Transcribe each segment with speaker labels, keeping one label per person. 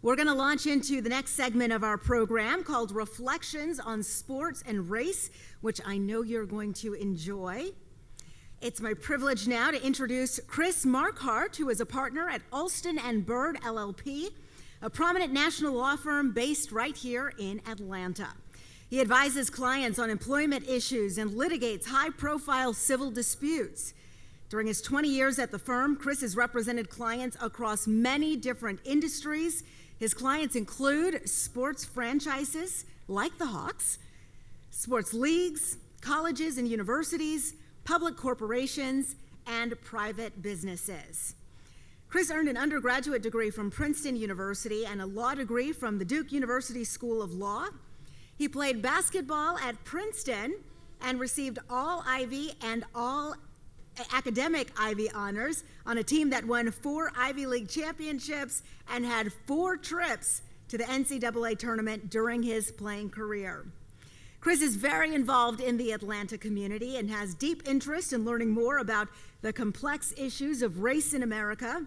Speaker 1: We're going to launch into the next segment of our program called Reflections on Sports and Race, which I know you're going to enjoy. It's my privilege now to introduce Chris Marquardt, who is a partner at Alston and Bird LLP, a prominent national law firm based right here in Atlanta. He advises clients on employment issues and litigates high-profile civil disputes. During his 20 years at the firm, Chris has represented clients across many different industries. His clients include sports franchises like the Hawks, sports leagues, colleges and universities, public corporations, and private businesses. Chris earned an undergraduate degree from Princeton University and a law degree from the Duke University School of Law. He played basketball at Princeton and received all Ivy and all academic Ivy honors on a team that won 4 Ivy League championships and had 4 trips to the NCAA tournament during his playing career. Chris is very involved in the Atlanta community and has deep interest in learning more about the complex issues of race in America.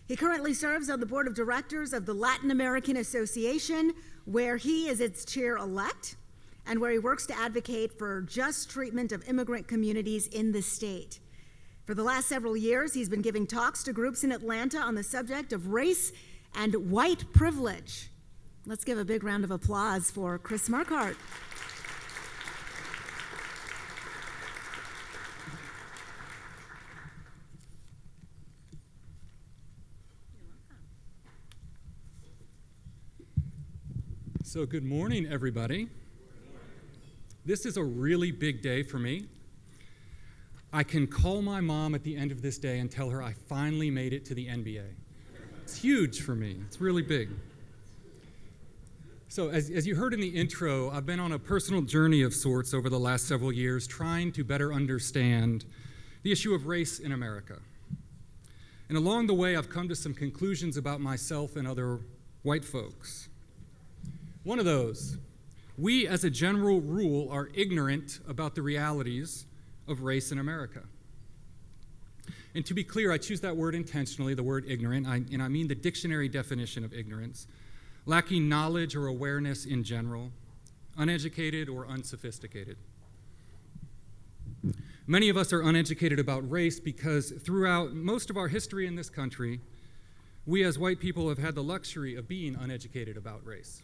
Speaker 1: He currently serves on the board of directors of the Latin American Association, where he is its chair-elect, and where he works to advocate for just treatment of immigrant communities in the state. For the last several years, he's been giving talks to groups in Atlanta on the subject of race and white privilege. Let's give a big round of applause for Chris Marquardt.
Speaker 2: So good morning, everybody. This is a really big day for me. I can call my mom at the end of this day and tell her I finally made it to the NBA. It's huge for me. It's really big. So as you heard in the intro, I've been on a personal journey of sorts over the last several years trying to better understand the issue of race in America. And along the way, I've come to some conclusions about myself and other white folks. One of those, we as a general rule are ignorant about the realities of race in America. And to be clear, I choose that word intentionally, the word ignorant, and I mean the dictionary definition of ignorance, lacking knowledge or awareness in general, uneducated or unsophisticated. Many of us are uneducated about race because throughout most of our history in this country, we as white people have had the luxury of being uneducated about race.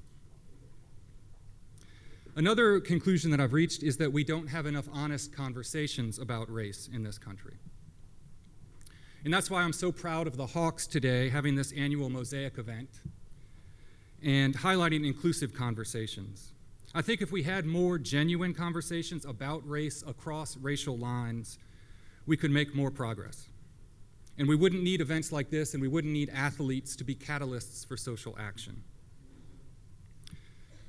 Speaker 2: Another conclusion that I've reached is that we don't have enough honest conversations about race in this country. And that's why I'm so proud of the Hawks today having this annual Mosaic event and highlighting inclusive conversations. I think if we had more genuine conversations about race across racial lines, we could make more progress. And we wouldn't need events like this, and we wouldn't need athletes to be catalysts for social action.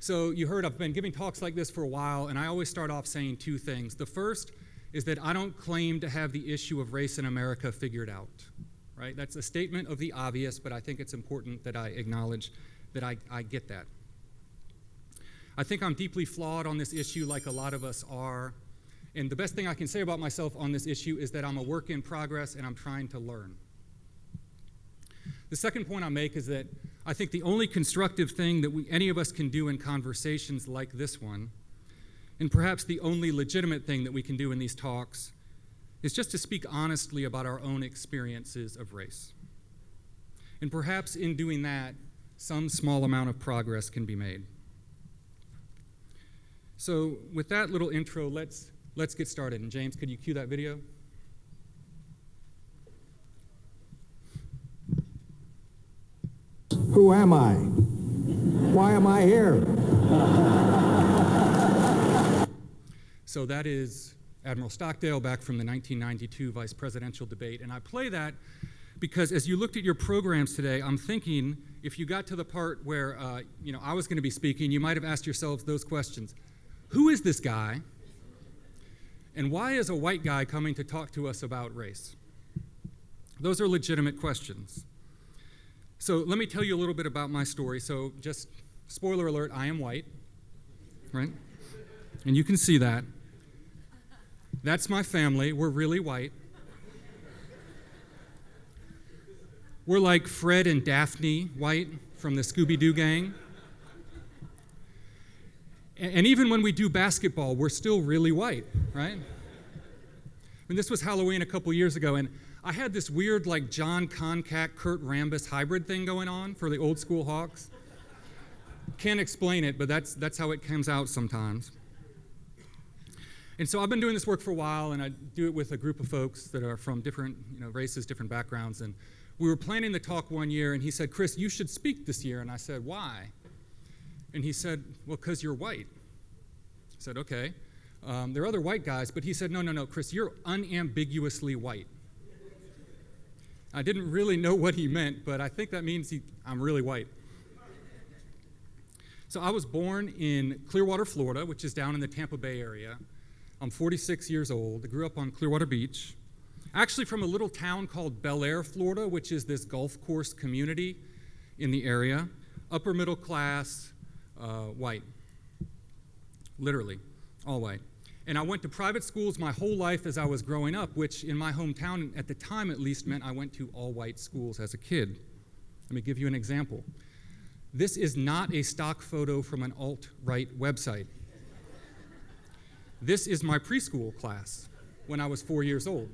Speaker 2: So you heard I've been giving talks like this for a while, and I always start off saying 2 things. The first is that I don't claim to have the issue of race in America figured out, right? That's a statement of the obvious, but I think it's important that I acknowledge that I get that. I think I'm deeply flawed on this issue like a lot of us are, and the best thing I can say about myself on this issue is that I'm a work in progress and I'm trying to learn. The second point I make is that I think the only constructive thing that any of us can do in conversations like this one, and perhaps the only legitimate thing that we can do in these talks, is just to speak honestly about our own experiences of race. And perhaps in doing that, some small amount of progress can be made. So with that little intro, let's get started. And James, could you cue that video?
Speaker 3: Who am I? Why am I here?
Speaker 2: So that is Admiral Stockdale back from the 1992 vice presidential debate. And I play that because as you looked at your programs today, I'm thinking if you got to the part where I was going to be speaking, you might have asked yourselves those questions. Who is this guy? And why is a white guy coming to talk to us about race? Those are legitimate questions. So let me tell you a little bit about my story. So just spoiler alert, I am white, right? And you can see that. That's my family. We're really white. We're like Fred and Daphne white from the Scooby-Doo gang. And even when we do basketball, we're still really white, right? I mean, this was Halloween a couple years ago, and I had this weird, like, John Concat, Kurt Rambis hybrid thing going on for the old school Hawks. Can't explain it, but that's how it comes out sometimes. And so I've been doing this work for a while, and I do it with a group of folks that are from different races, different backgrounds. And we were planning the talk one year, and he said, "Chris, you should speak this year." And I said, "Why?" And he said, "Well, because you're white." I said, "Okay. There are other white guys," but he said, No, Chris, you're unambiguously white." I didn't really know what he meant, but I think that means I'm really white. So I was born in Clearwater, Florida, which is down in the Tampa Bay area. I'm 46 years old. I grew up on Clearwater Beach. Actually from a little town called Bel Air, Florida, which is this golf course community in the area. Upper middle class, white. Literally, all white. And I went to private schools my whole life as I was growing up, which in my hometown, at the time at least, meant I went to all-white schools as a kid. Let me give you an example. This is not a stock photo from an alt-right website. This is my preschool class when I was 4 years old.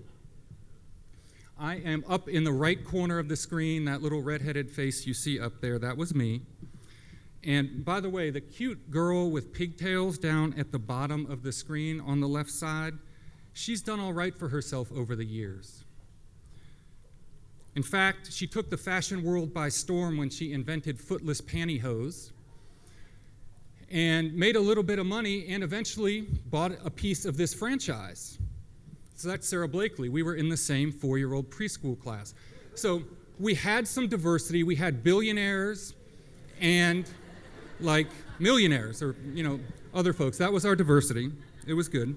Speaker 2: I am up in the right corner of the screen, that little red-headed face you see up there, that was me. And by the way, the cute girl with pigtails down at the bottom of the screen on the left side, she's done all right for herself over the years. In fact, she took the fashion world by storm when she invented footless pantyhose and made a little bit of money and eventually bought a piece of this franchise. So that's Sarah Blakely. We were in the same 4-year-old preschool class. So we had some diversity. We had billionaires and like millionaires or, other folks. That was our diversity. It was good.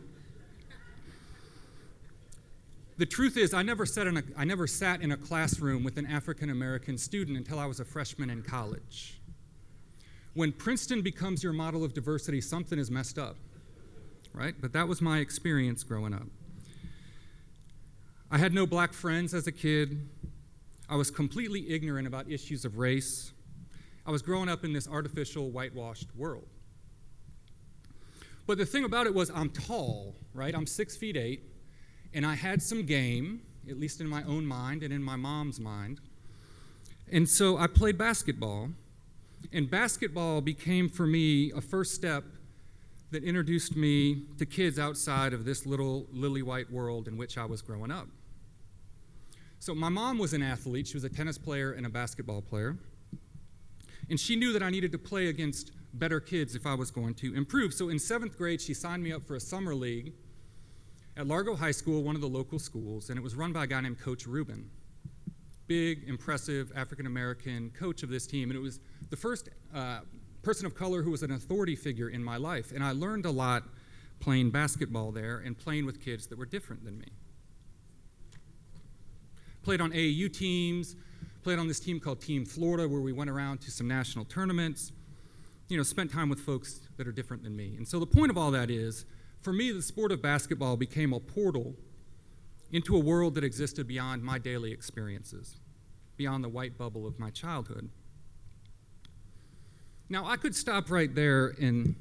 Speaker 2: The truth is, I never sat in a classroom with an African-American student until I was a freshman in college. When Princeton becomes your model of diversity, something is messed up, right? But that was my experience growing up. I had no black friends as a kid. I was completely ignorant about issues of race. I was growing up in this artificial, whitewashed world. But the thing about it was I'm tall, right? I'm 6'8", and I had some game, at least in my own mind and in my mom's mind. And so I played basketball, and basketball became for me a first step that introduced me to kids outside of this little lily-white world in which I was growing up. So my mom was an athlete. She was a tennis player and a basketball player. And she knew that I needed to play against better kids if I was going to improve. So in 7th grade, she signed me up for a summer league at Largo High School, one of the local schools, and it was run by a guy named Coach Rubin. Big, impressive African-American coach of this team, and it was the first person of color who was an authority figure in my life. And I learned a lot playing basketball there and playing with kids that were different than me. Played on AAU teams, played on this team called Team Florida where we went around to some national tournaments, spent time with folks that are different than me. And so the point of all that is, for me, the sport of basketball became a portal into a world that existed beyond my daily experiences, beyond the white bubble of my childhood. Now, I could stop right there and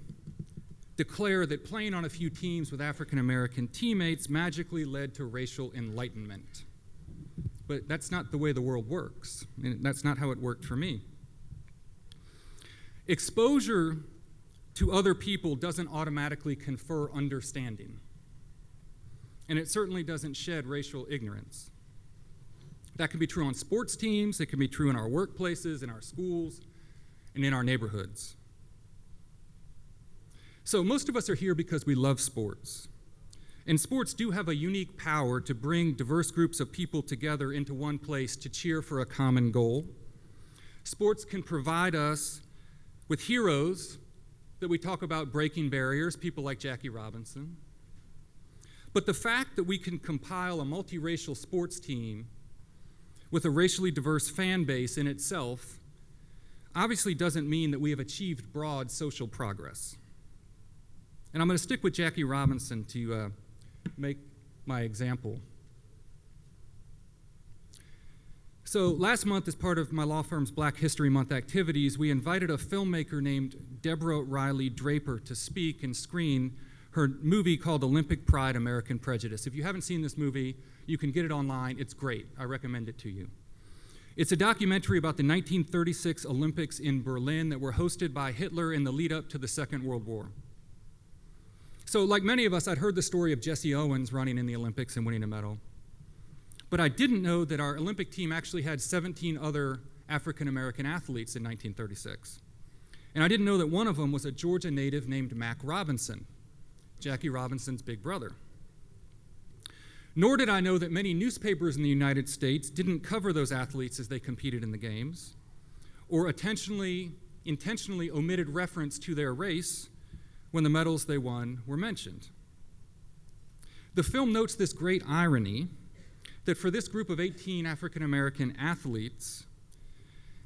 Speaker 2: declare that playing on a few teams with African-American teammates magically led to racial enlightenment. But that's not the way the world works. And that's not how it worked for me. Exposure to other people doesn't automatically confer understanding. And it certainly doesn't shed racial ignorance. That can be true on sports teams, it can be true in our workplaces, in our schools, and in our neighborhoods. So most of us are here because we love sports. And sports do have a unique power to bring diverse groups of people together into one place to cheer for a common goal. Sports can provide us with heroes that we talk about breaking barriers, people like Jackie Robinson. But the fact that we can compile a multiracial sports team with a racially diverse fan base in itself obviously doesn't mean that we have achieved broad social progress. And I'm going to stick with Jackie Robinson to make my example. So last month, as part of my law firm's Black History Month activities, we invited a filmmaker named Deborah Riley Draper to speak and screen her movie called Olympic Pride, American Prejudice. If you haven't seen this movie, you can get it online. It's great. I recommend it to you. It's a documentary about the 1936 Olympics in Berlin that were hosted by Hitler in the lead up to the Second World War. So like many of us, I'd heard the story of Jesse Owens running in the Olympics and winning a medal. But I didn't know that our Olympic team actually had 17 other African-American athletes in 1936. And I didn't know that one of them was a Georgia native named Mac Robinson, Jackie Robinson's big brother. Nor did I know that many newspapers in the United States didn't cover those athletes as they competed in the games, or intentionally omitted reference to their race when the medals they won were mentioned. The film notes this great irony that for this group of 18 African-American athletes,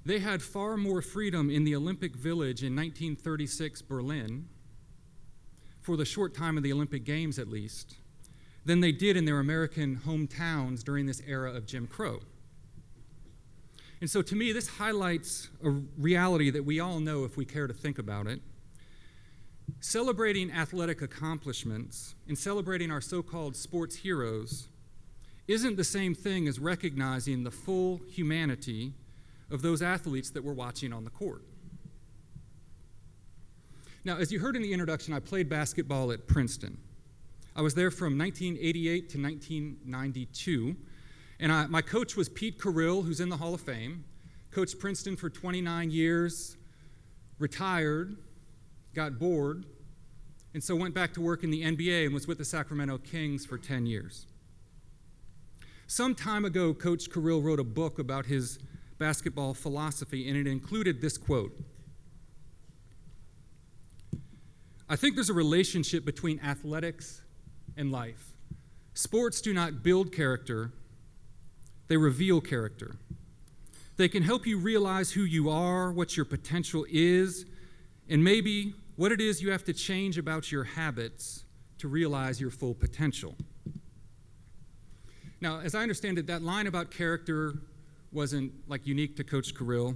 Speaker 2: they had far more freedom in the Olympic Village in 1936 Berlin, for the short time of the Olympic Games at least, than they did in their American hometowns during this era of Jim Crow. And so to me, this highlights a reality that we all know if we care to think about it. Celebrating athletic accomplishments and celebrating our so-called sports heroes isn't the same thing as recognizing the full humanity of those athletes that we're watching on the court. Now, as you heard in the introduction, I played basketball at Princeton. I was there from 1988 to 1992, and my coach was Pete Carrill, who's in the Hall of Fame, coached Princeton for 29 years, retired, got bored, and so went back to work in the NBA and was with the Sacramento Kings for 10 years. Some time ago, Coach Carrill wrote a book about his basketball philosophy, and it included this quote: "I think there's a relationship between athletics and life. Sports do not build character, they reveal character. They can help you realize who you are, what your potential is, and maybe what it is you have to change about your habits to realize your full potential." Now, as I understand it, that line about character wasn't like unique to Coach Carrill,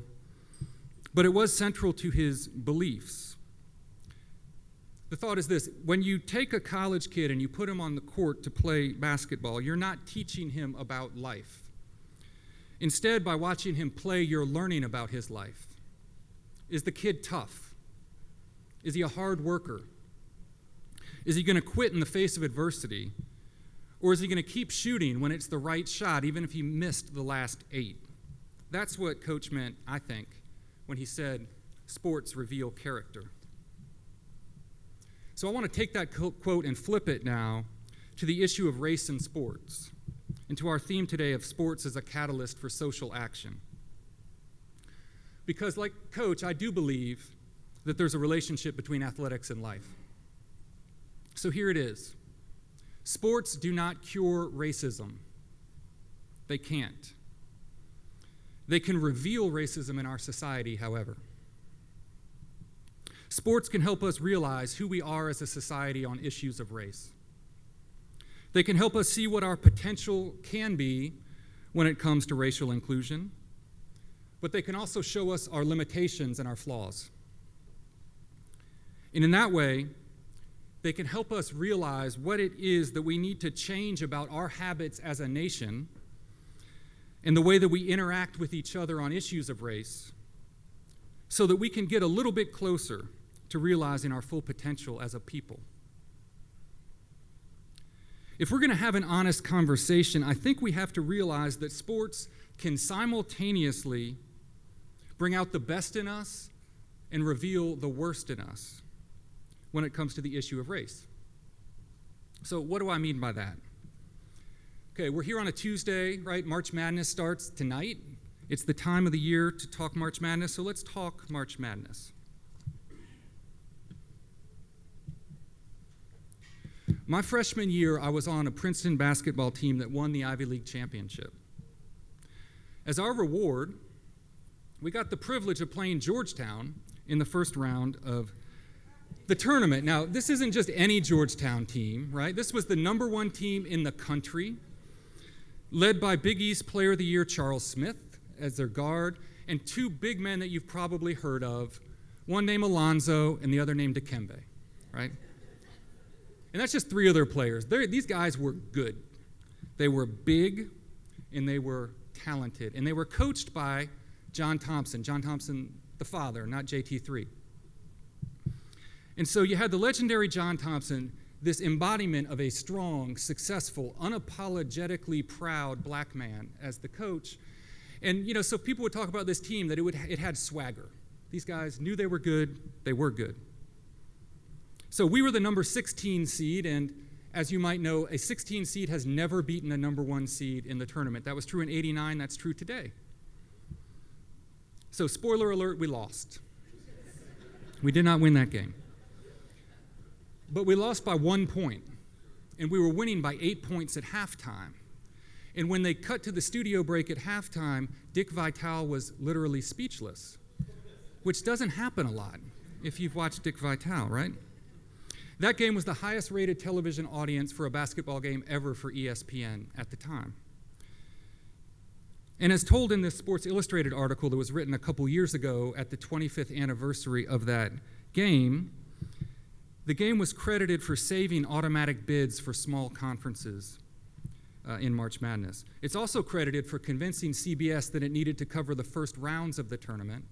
Speaker 2: but it was central to his beliefs. The thought is this: when you take a college kid and you put him on the court to play basketball, you're not teaching him about life. Instead, by watching him play, you're learning about his life. Is the kid tough? Is he a hard worker? Is he going to quit in the face of adversity? Or is he going to keep shooting when it's the right shot, even if he missed the last 8? That's what Coach meant, I think, when he said, sports reveal character. So I want to take that quote and flip it now to the issue of race in sports, and to our theme today of sports as a catalyst for social action. Because like Coach, I do believe that there's a relationship between athletics and life. So here it is. Sports do not cure racism. They can't. They can reveal racism in our society, however. Sports can help us realize who we are as a society on issues of race. They can help us see what our potential can be when it comes to racial inclusion, but they can also show us our limitations and our flaws. And in that way, they can help us realize what it is that we need to change about our habits as a nation and the way that we interact with each other on issues of race, so that we can get a little bit closer to realizing our full potential as a people. If we're going to have an honest conversation, I think we have to realize that sports can simultaneously bring out the best in us and reveal the worst in us when it comes to the issue of race. So what do I mean by that? Okay, we're here on a Tuesday, right? March Madness starts tonight. It's the time of the year to talk March Madness, so let's talk March Madness. My freshman year, I was on a Princeton basketball team that won the Ivy League championship. As our reward, we got the privilege of playing Georgetown in the first round of the tournament. Now, this isn't just any Georgetown team, right? This was the #1 team in the country, led by Big East Player of the Year Charles Smith, as their guard, and two big men that you've probably heard of, one named Alonzo and the other named Dikembe, right? And that's just three of their players. These guys were good. They were big, and they were talented, and they were coached by John Thompson the father, not JT3. And so you had the legendary John Thompson, this embodiment of a strong, successful, unapologetically proud black man as the coach. And, so people would talk about this team that it had swagger. These guys knew they were good. They were good. So we were the number 16 seed, and as you might know, a 16 seed has never beaten a number 1 seed in the tournament. That was true in '89. That's true today. So spoiler alert, we lost. We did not win that game. But we lost by 1 point, and we were winning by 8 points at halftime. And when they cut to the studio break at halftime, Dick Vitale was literally speechless, which doesn't happen a lot if you've watched Dick Vitale, right? That game was the highest rated television audience for a basketball game ever for ESPN at the time. And as told in this Sports Illustrated article that was written a couple years ago at the 25th anniversary of that game, the game was credited for saving automatic bids for small conferences in March Madness. It's also credited for convincing CBS that it needed to cover the first rounds of the tournament.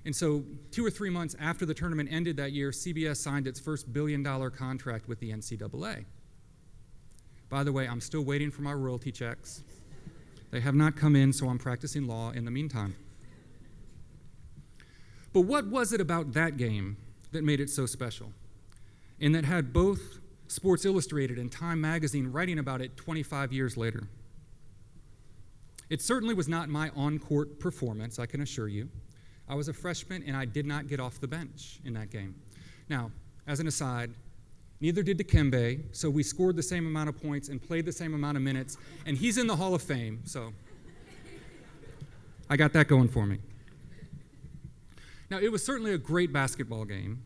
Speaker 2: And so 2 or 3 months after the tournament ended that year, CBS signed its first $1 billion contract with the NCAA. By the way, I'm still waiting for my royalty checks. They have not come in, so I'm practicing law in the meantime. But what was it about that game that made it so special, and that had both Sports Illustrated and Time Magazine writing about it 25 years later? It certainly was not my on-court performance, I can assure you. I was a freshman, and I did not get off the bench in that game. Now, as an aside, neither did Dikembe, so we scored the same amount of points and played the same amount of minutes, and he's in the Hall of Fame, so I got that going for me. Now, it was certainly a great basketball game.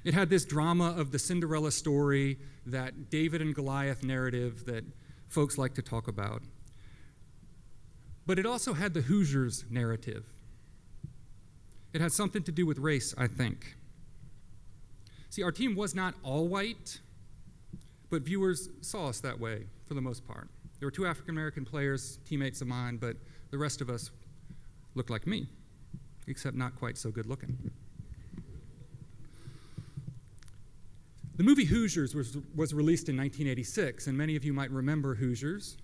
Speaker 2: It had this drama of the Cinderella story, that David and Goliath narrative that folks like to talk about. But it also had the Hoosiers narrative. It had something to do with race, I think. See, our team was not all white, but viewers saw us that way for the most part. There were 2 African-American players, teammates of mine, but the rest of us looked like me, except not quite so good looking. The movie Hoosiers was released in 1986, and many of you might remember Hoosiers.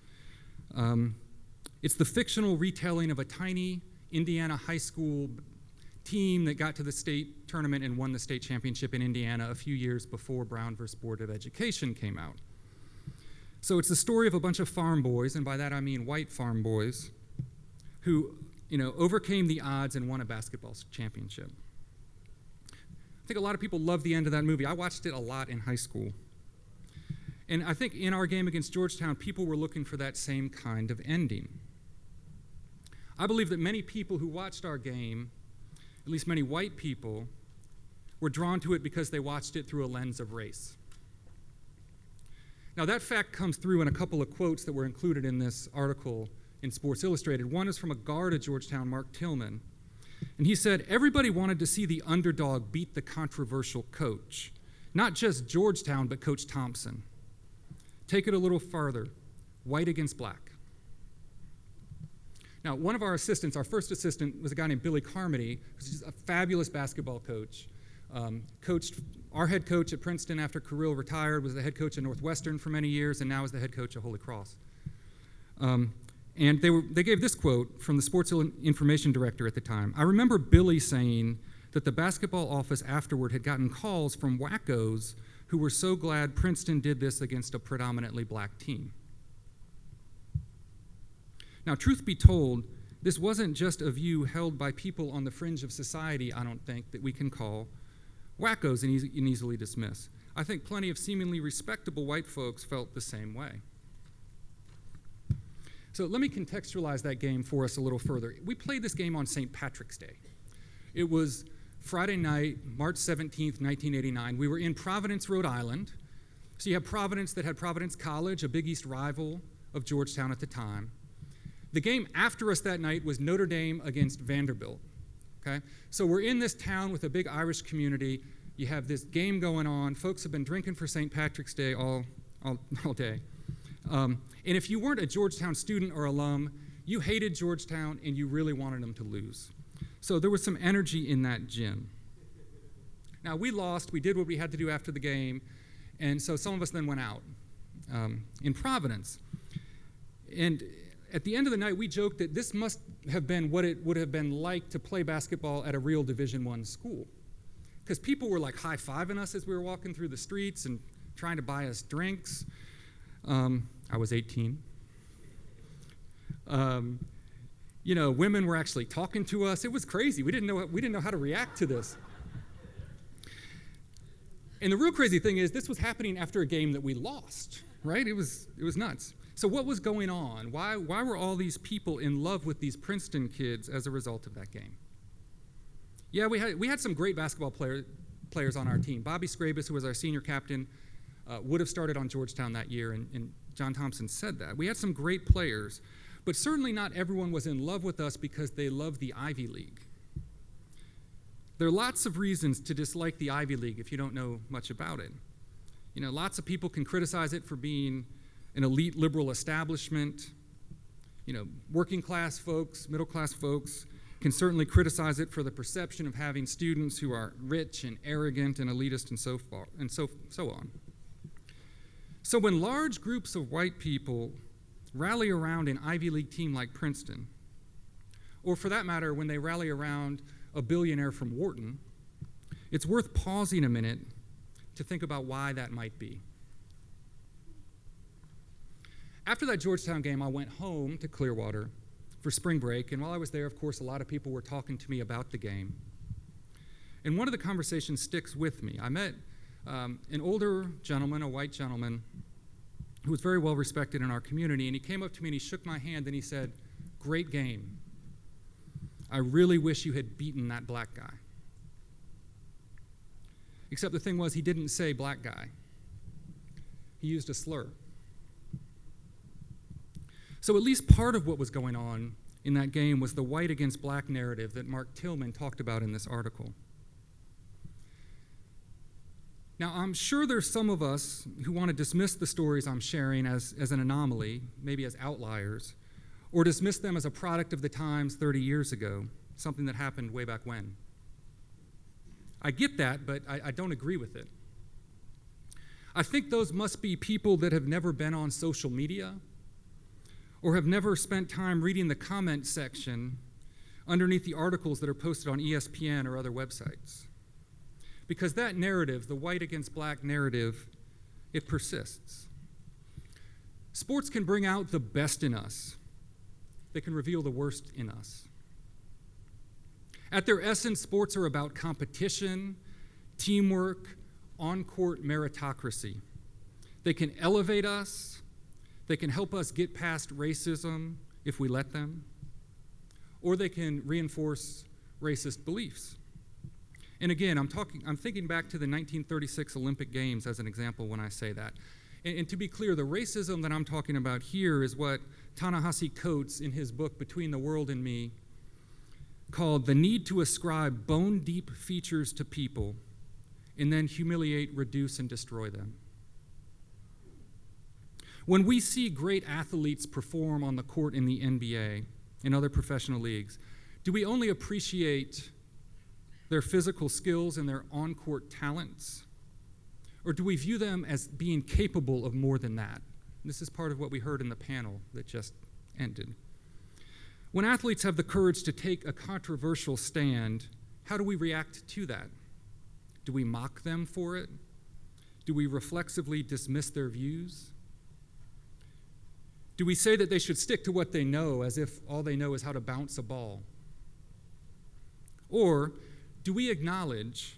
Speaker 2: It's the fictional retelling of a tiny Indiana high school team that got to the state tournament and won the state championship in Indiana a few years before Brown vs. Board of Education came out. So it's the story of a bunch of farm boys, and by that I mean white farm boys, who overcame the odds and won a basketball championship. I think a lot of people love the end of that movie. I watched it a lot in high school. And I think in our game against Georgetown, people were looking for that same kind of ending. I believe that many people who watched our game, at least many white people, were drawn to it because they watched it through a lens of race. Now, that fact comes through in a couple of quotes that were included in this article in Sports Illustrated. One is from a guard at Georgetown, Mark Tillman. And he said, "Everybody wanted to see the underdog beat the controversial coach. Not just Georgetown, but Coach Thompson. Take it a little farther. White against black." Now, one of our assistants, our first assistant, was a guy named Billy Carmody, who's a fabulous basketball coach. Coached our head coach at Princeton after Carrill retired, was the head coach at Northwestern for many years, and now is the head coach at Holy Cross. And they gave this quote from the sports information director at the time. "I remember Billy saying that the basketball office afterward had gotten calls from wackos who were so glad Princeton did this against a predominantly black team." Now, truth be told, this wasn't just a view held by people on the fringe of society, I don't think, that we can call wackos and easily dismiss. I think plenty of seemingly respectable white folks felt the same way. So let me contextualize that game for us a little further. We played this game on St. Patrick's Day. It was Friday night, March 17th, 1989. We were in Providence, Rhode Island. So you have Providence that had Providence College, a Big East rival of Georgetown at the time. The game after us that night was Notre Dame against Vanderbilt. Okay? So we're in this town with a big Irish community. You have this game going on. Folks have been drinking for St. Patrick's Day all day. And if you weren't a Georgetown student or alum, you hated Georgetown and you really wanted them to lose. So there was some energy in that gym. Now, we lost. We did what we had to do after the game. And so some of us then went out in Providence. And at the end of the night, we joked that this must have been what it would have been like to play basketball at a real Division I school. Because people were like high-fiving us as we were walking through the streets and trying to buy us drinks. I was 18. Women were actually talking to us. It was crazy. We didn't know how to react to this. And the real crazy thing is this was happening after a game that we lost, right? It was nuts. So what was going on? Why were all these people in love with these Princeton kids as a result of that game? Yeah, we had some great basketball players on our team. Bobby Scrabus, who was our senior captain, would have started on Georgetown that year, and John Thompson said that. We had some great players, but certainly not everyone was in love with us because they loved the Ivy League. There are lots of reasons to dislike the Ivy League if you don't know much about it. Lots of people can criticize it for being an elite liberal establishment. Working class folks, middle class folks can certainly criticize it for the perception of having students who are rich and arrogant and elitist and so on. So when large groups of white people rally around an Ivy League team like Princeton, or for that matter, when they rally around a billionaire from Wharton, it's worth pausing a minute to think about why that might be. After that Georgetown game, I went home to Clearwater for spring break, and while I was there, of course, a lot of people were talking to me about the game. And one of the conversations sticks with me. I met an older gentleman, a white gentleman, who was very well respected in our community, and he came up to me and he shook my hand and he said, "Great game. I really wish you had beaten that black guy." Except the thing was, he didn't say black guy. He used a slur. So at least part of what was going on in that game was the white against black narrative that Mark Tillman talked about in this article. Now, I'm sure there's some of us who want to dismiss the stories I'm sharing as an anomaly, maybe as outliers, or dismiss them as a product of the times 30 years ago, something that happened way back when. I get that, but I don't agree with it. I think those must be people that have never been on social media or have never spent time reading the comment section underneath the articles that are posted on ESPN or other websites. Because that narrative, the white against black narrative, it persists. Sports can bring out the best in us. They can reveal the worst in us. At their essence, sports are about competition, teamwork, on-court meritocracy. They can elevate us. They can help us get past racism if we let them. Or they can reinforce racist beliefs. And again, I'm thinking back to the 1936 Olympic Games as an example when I say that. And to be clear, the racism that I'm talking about here is what Ta-Nehisi Coates, in his book Between the World and Me, called the need to ascribe bone-deep features to people and then humiliate, reduce, and destroy them. When we see great athletes perform on the court in the NBA and other professional leagues, do we only appreciate their physical skills and their on-court talents? Or do we view them as being capable of more than that? This is part of what we heard in the panel that just ended. When athletes have the courage to take a controversial stand, how do we react to that? Do we mock them for it? Do we reflexively dismiss their views? Do we say that they should stick to what they know as if all they know is how to bounce a ball? Or do we acknowledge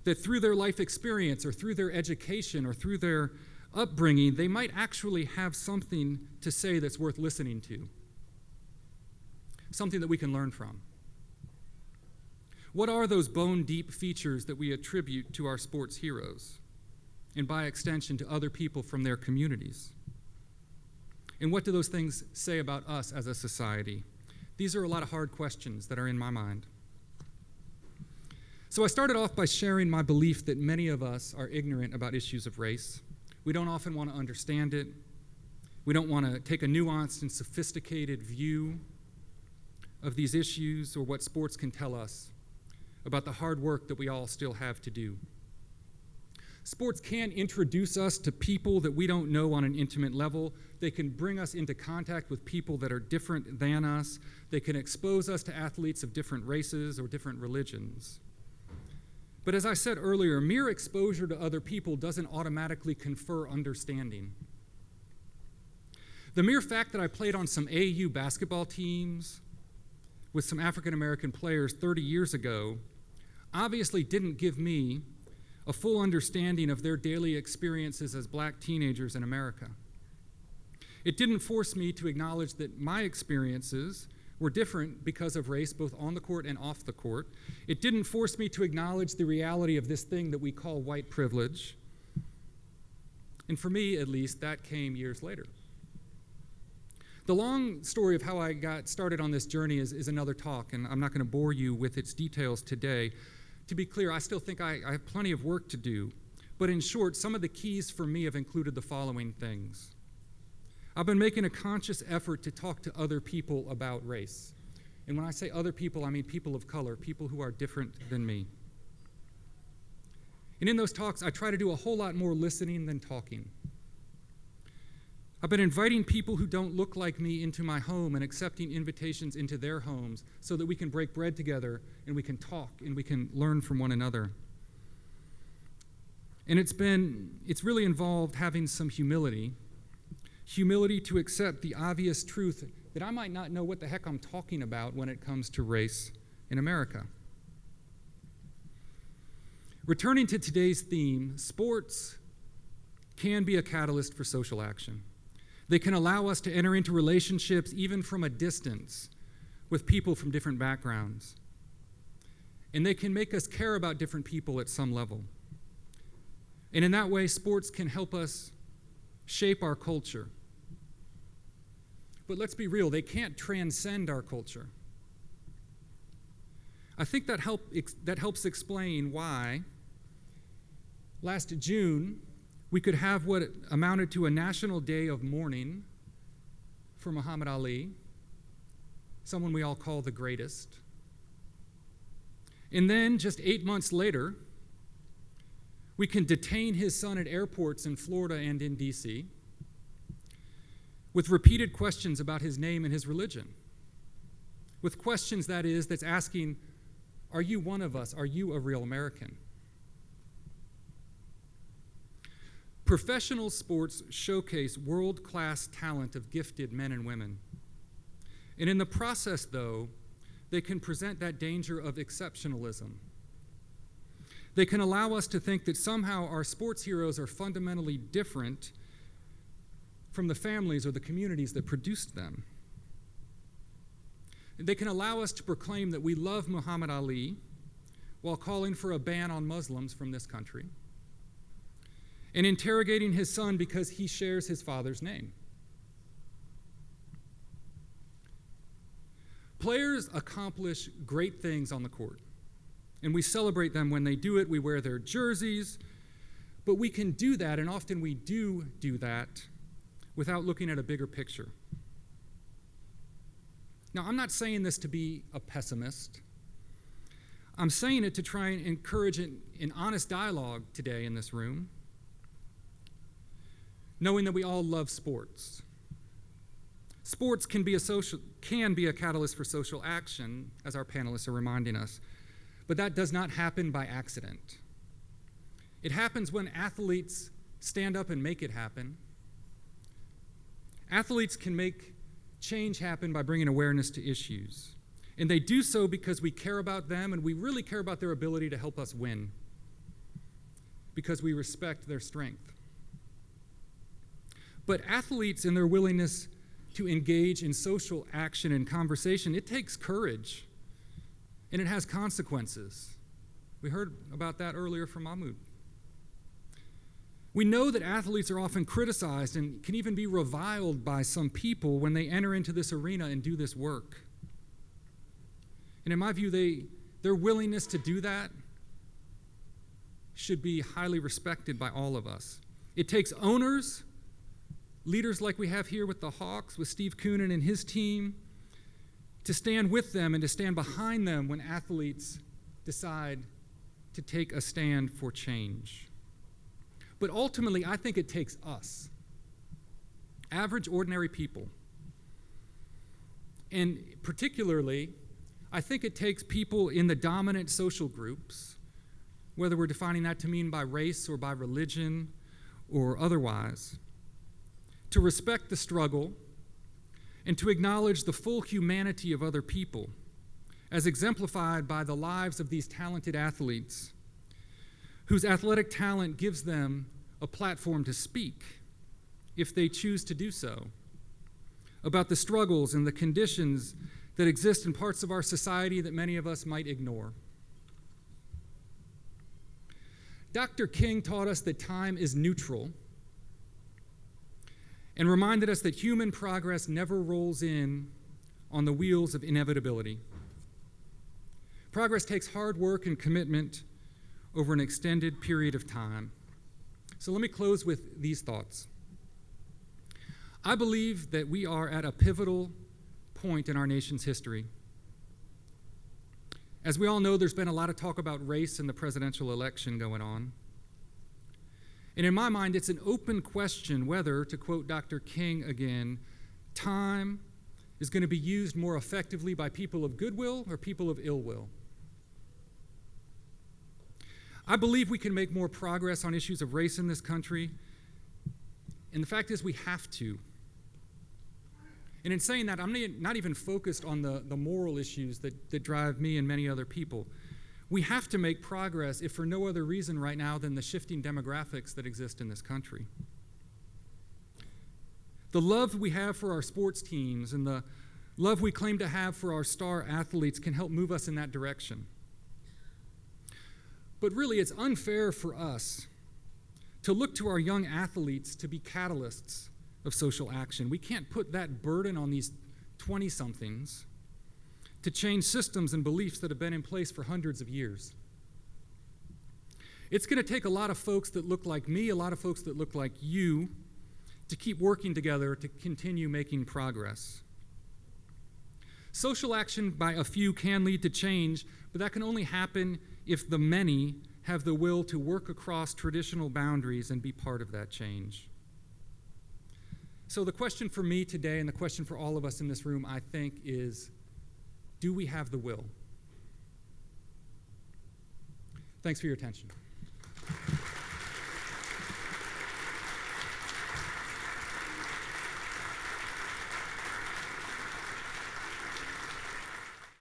Speaker 2: that through their life experience or through their education or through their upbringing, they might actually have something to say that's worth listening to, something that we can learn from? What are those bone-deep features that we attribute to our sports heroes, and by extension to other people from their communities? And what do those things say about us as a society? These are a lot of hard questions that are in my mind. So I started off by sharing my belief that many of us are ignorant about issues of race. We don't often want to understand it. We don't want to take a nuanced and sophisticated view of these issues or what sports can tell us about the hard work that we all still have to do. Sports can introduce us to people that we don't know on an intimate level. They can bring us into contact with people that are different than us. They can expose us to athletes of different races or different religions. But as I said earlier, mere exposure to other people doesn't automatically confer understanding. The mere fact that I played on some AAU basketball teams with some African American players 30 years ago obviously didn't give me a full understanding of their daily experiences as black teenagers in America. It didn't force me to acknowledge that my experiences were different because of race, both on the court and off the court. It didn't force me to acknowledge the reality of this thing that we call white privilege. And for me, at least, that came years later. The long story of how I got started on this journey is another talk, and I'm not going to bore you with its details today. To be clear, I still think I have plenty of work to do. But in short, some of the keys for me have included the following things. I've been making a conscious effort to talk to other people about race. And when I say other people, I mean people of color, people who are different than me. And in those talks, I try to do a whole lot more listening than talking. I've been inviting people who don't look like me into my home and accepting invitations into their homes so that we can break bread together and we can talk and we can learn from one another. And it's really involved having some humility to accept the obvious truth that I might not know what the heck I'm talking about when it comes to race in America. Returning to today's theme, sports can be a catalyst for social action. They can allow us to enter into relationships, even from a distance, with people from different backgrounds. And they can make us care about different people at some level. And in that way, sports can help us shape our culture. But let's be real, they can't transcend our culture. I think that helps explain why last June, we could have what amounted to a national day of mourning for Muhammad Ali, someone we all call the greatest. And then, just 8 months later, we can detain his son at airports in Florida and in D.C. with repeated questions about his name and his religion. With questions, that's asking, are you one of us? Are you a real American? Professional sports showcase world-class talent of gifted men and women. And in the process, though, they can present that danger of exceptionalism. They can allow us to think that somehow our sports heroes are fundamentally different from the families or the communities that produced them. They can allow us to proclaim that we love Muhammad Ali while calling for a ban on Muslims from this country, and interrogating his son because he shares his father's name. Players accomplish great things on the court, and we celebrate them when they do it. We wear their jerseys, but we can do that, and often we do that, without looking at a bigger picture. Now, I'm not saying this to be a pessimist. I'm saying it to try and encourage an honest dialogue today in this room, knowing that we all love sports. Sports can be a catalyst for social action, as our panelists are reminding us, but that does not happen by accident. It happens when athletes stand up and make it happen. Athletes can make change happen by bringing awareness to issues, and they do so because we care about them, and we really care about their ability to help us win, because we respect their strength. But athletes and their willingness to engage in social action and conversation, it takes courage, and it has consequences. We heard about that earlier from Mahmoud. We know that athletes are often criticized and can even be reviled by some people when they enter into this arena and do this work. And in my view, their willingness to do that should be highly respected by all of us. It takes owners, leaders like we have here with the Hawks, with Steve Koonin and his team, to stand with them and to stand behind them when athletes decide to take a stand for change. But ultimately, I think it takes us, average, ordinary people. And particularly, I think it takes people in the dominant social groups, whether we're defining that to mean by race or by religion or otherwise, to respect the struggle and to acknowledge the full humanity of other people, as exemplified by the lives of these talented athletes, whose athletic talent gives them a platform to speak, if they choose to do so, about the struggles and the conditions that exist in parts of our society that many of us might ignore. Dr. King taught us that time is neutral and reminded us that human progress never rolls in on the wheels of inevitability. Progress takes hard work and commitment over an extended period of time. So let me close with these thoughts. I believe that we are at a pivotal point in our nation's history. As we all know, there's been a lot of talk about race in the presidential election going on. And in my mind, it's an open question whether, to quote Dr. King again, time is going to be used more effectively by people of goodwill or people of ill will. I believe we can make more progress on issues of race in this country, and the fact is we have to. And in saying that, I'm not even focused on the moral issues that drive me and many other people. We have to make progress, if for no other reason right now than the shifting demographics that exist in this country. The love we have for our sports teams and the love we claim to have for our star athletes can help move us in that direction. But really, it's unfair for us to look to our young athletes to be catalysts of social action. We can't put that burden on these 20-somethings to change systems and beliefs that have been in place for hundreds of years. It's going to take a lot of folks that look like me, a lot of folks that look like you, to keep working together to continue making progress. Social action by a few can lead to change, but that can only happen if the many have the will to work across traditional boundaries and be part of that change. So the question for me today, and the question for all of us in this room, I think, is, do we have the will? Thanks for your attention.